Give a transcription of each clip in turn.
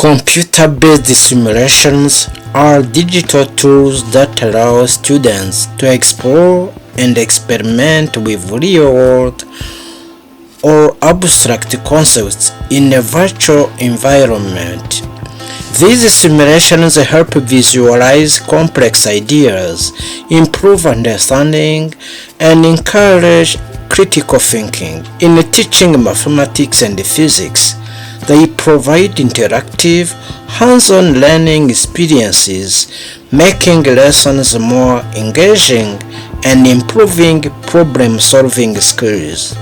Computer-based simulations are digital tools that allow students to explore and experiment with real-world or abstract concepts in a virtual environment. These simulations help visualize complex ideas, improve understanding, and encourage critical thinking. In teaching mathematics and physics, they provide interactive, hands-on learning experiences, making lessons more engaging and improving problem-solving skills.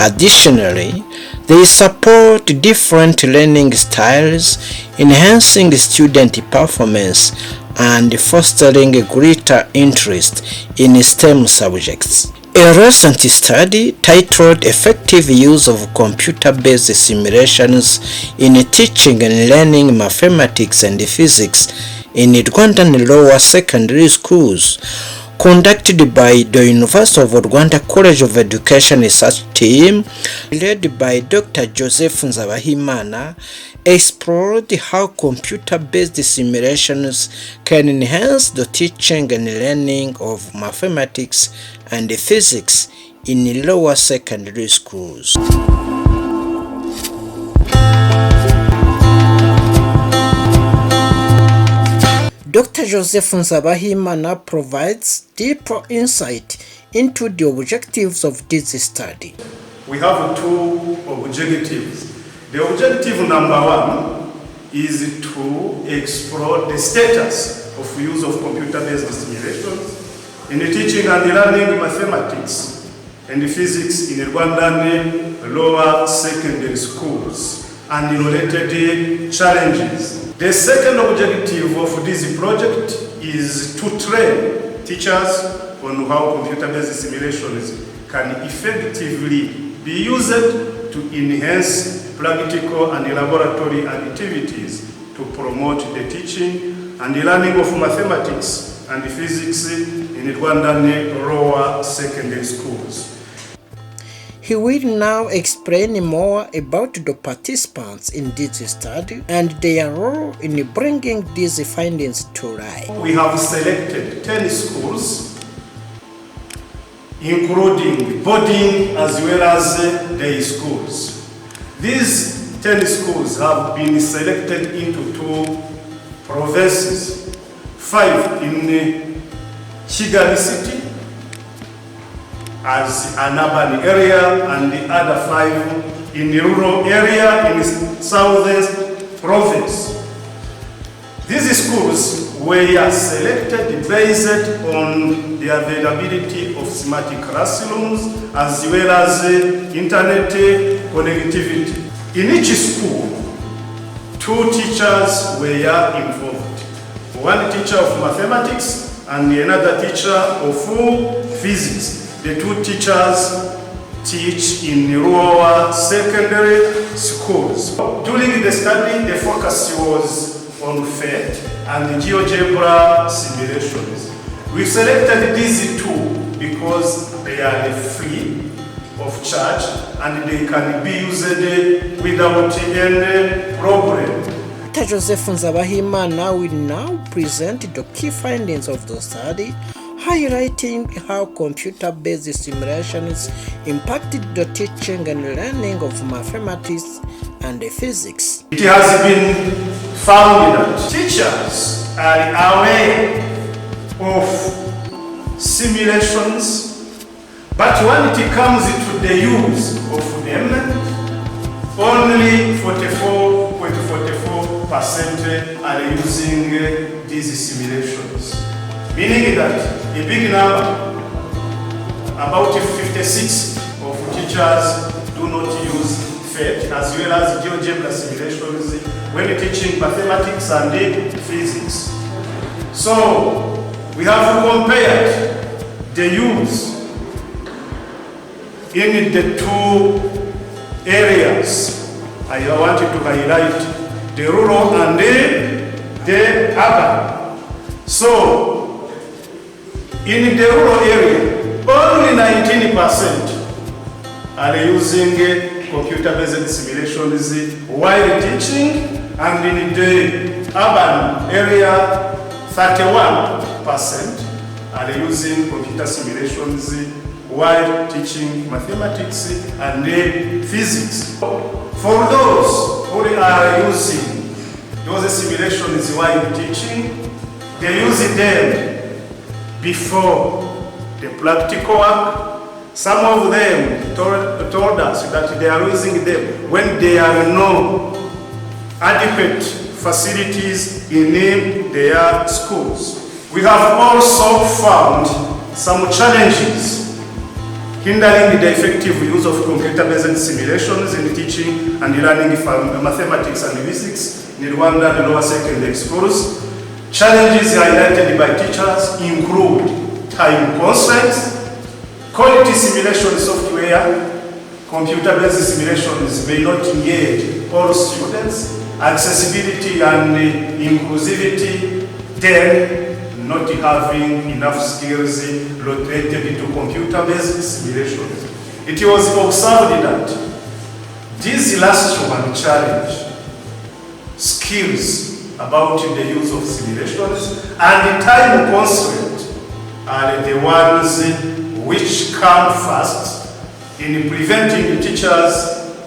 Additionally, they support different learning styles, enhancing student performance and fostering greater interest in STEM subjects. A recent study titled Effective Use of Computer-Based Simulations in Teaching and Learning Mathematics and Physics in Rwandan Lower Secondary Schools, conducted by the University of Rwanda College of Education Research Team, led by Dr. Joseph Nzabahimana, explored how computer-based simulations can enhance the teaching and learning of mathematics and physics in lower secondary schools. Dr. Joseph Nzabahimana provides deeper insight into the objectives of this study. We have two objectives. The objective number one is to explore the status of use of computer-based simulations in teaching and learning mathematics and physics in Rwandan lower secondary schools and related challenges. The second objective of this project is to train teachers on how computer-based simulations can effectively be used to enhance practical and laboratory activities to promote the teaching and the learning of mathematics and physics in Rwandan lower secondary schools. He will now explain more about the participants in this study and their role in bringing these findings to light. We have selected 10 schools, including boarding as well as day schools. These 10 schools have been selected into 2 provinces, 5 in Kigali City as an urban area and the other 5 in the rural area in the southern province. These schools were selected based on the availability of smart classrooms as well as internet connectivity. In each school, 2 teachers were involved. One teacher of mathematics and another teacher of physics. The 2 teachers teach in rural secondary schools. During the study, the focus was on PhET and GeoGebra simulations. We selected these 2 because they are free of charge and they can be used without any problem. Dr. Joseph Nzabahimana will now present the key findings of the study, highlighting how computer-based simulations impacted the teaching and learning of mathematics and physics. It has been found that teachers are aware of simulations, but when it comes to the use of them, only 44.44% are using these simulations. Meaning that a big number, about 56 of teachers do not use PhET as well as GeoGebra simulations when teaching mathematics and physics. So we have compared the use in the 2 areas. I wanted to highlight the rural and the urban. So in the rural area, only 19% are using computer-based simulations while teaching and in the urban area, 31% are using computer simulations while teaching mathematics and physics. For those who are using those simulations while teaching, they use them before the practical work. Some of them told us that they are using them when there are no adequate facilities in their schools. We have also found some challenges hindering the effective use of computer-based simulations in teaching and learning mathematics and physics in Rwanda and lower secondary schools. Challenges highlighted by teachers include time constraints, quality simulation software, computer-based simulations may not engage all students, accessibility and inclusivity, then not having enough skills related to computer-based simulations. It was observed that this last one challenge, skills about the use of simulations and the time constraint are the ones which come first in preventing teachers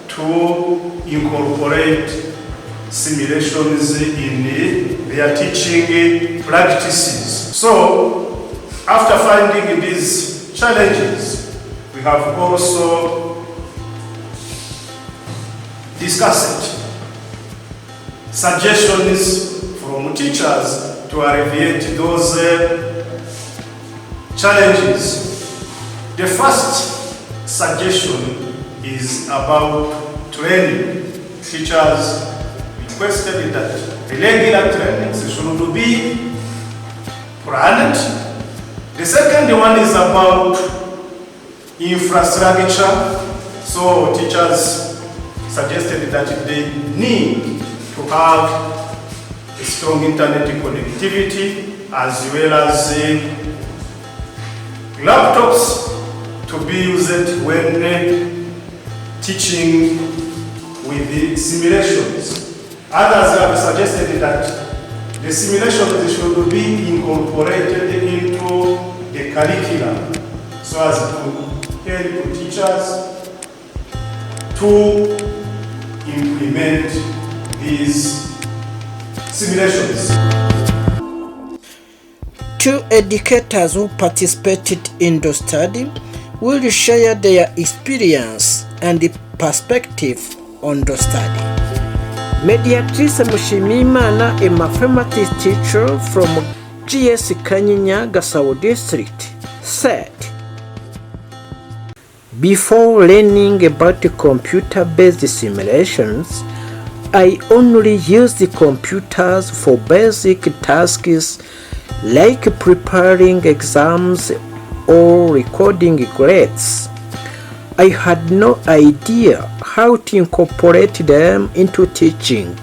to incorporate simulations in their teaching practices. So, after finding these challenges, we have also discussed suggestions from teachers to alleviate those challenges. The first suggestion is about training. Teachers requested that the regular trainings should be planned. The second one is about infrastructure. So teachers suggested that they need to have a strong internet connectivity as well as laptops to be used when teaching with the simulations. Others have suggested that the simulations should be incorporated into the curriculum so as to help teachers to implement these simulations. Two educators who participated in the study will share their experience and perspective on the study. Mediatrice Mushimimana, a mathematics teacher from GS Kanyinya, Gasabo district, said, "Before learning about computer-based simulations, I only used the computers for basic tasks like preparing exams or recording grades. I had no idea how to incorporate them into teaching,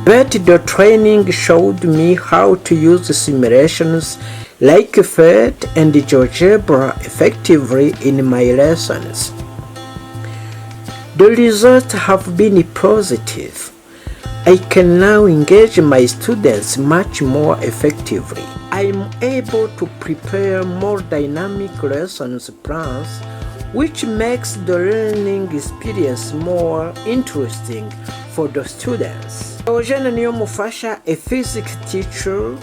but the training showed me how to use simulations like PhET and GeoGebra effectively in my lessons. The results have been positive. I can now engage my students much more effectively. I am able to prepare more dynamic lessons plans, which makes the learning experience more interesting for the students." Eugene Niyomufasha, a physics teacher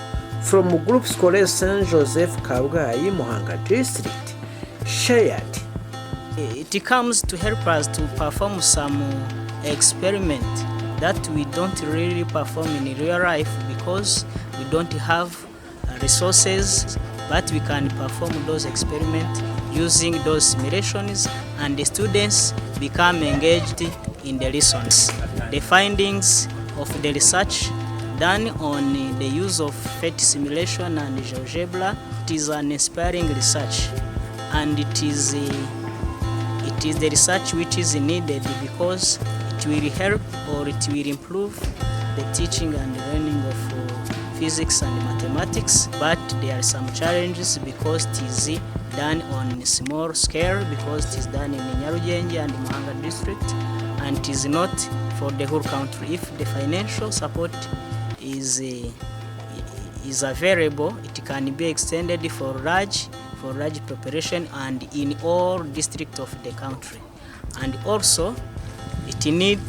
from Groupe Scolaire Saint Joseph Kabgayi, Muhanga district, shared, "It comes to help us to perform some experiment that we don't really perform in real life because we don't have resources, but we can perform those experiments using those simulations and the students become engaged in the lessons. The findings of the research done on the use of PhET simulation and GeoGebra, it is an inspiring research, and it is the research which is needed because it will help or it will improve the teaching and learning of physics and mathematics, but there are some challenges because it is done on a small scale, because it is done in Nyarugenge and Muhanga district, and it is not for the whole country. If the financial support is available, it can be extended for large population and in all districts of the country. And also it needs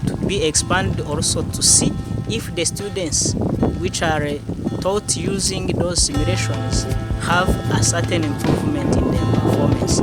to be expanded also to see if the students which are taught using those simulations have a certain improvement in their performance.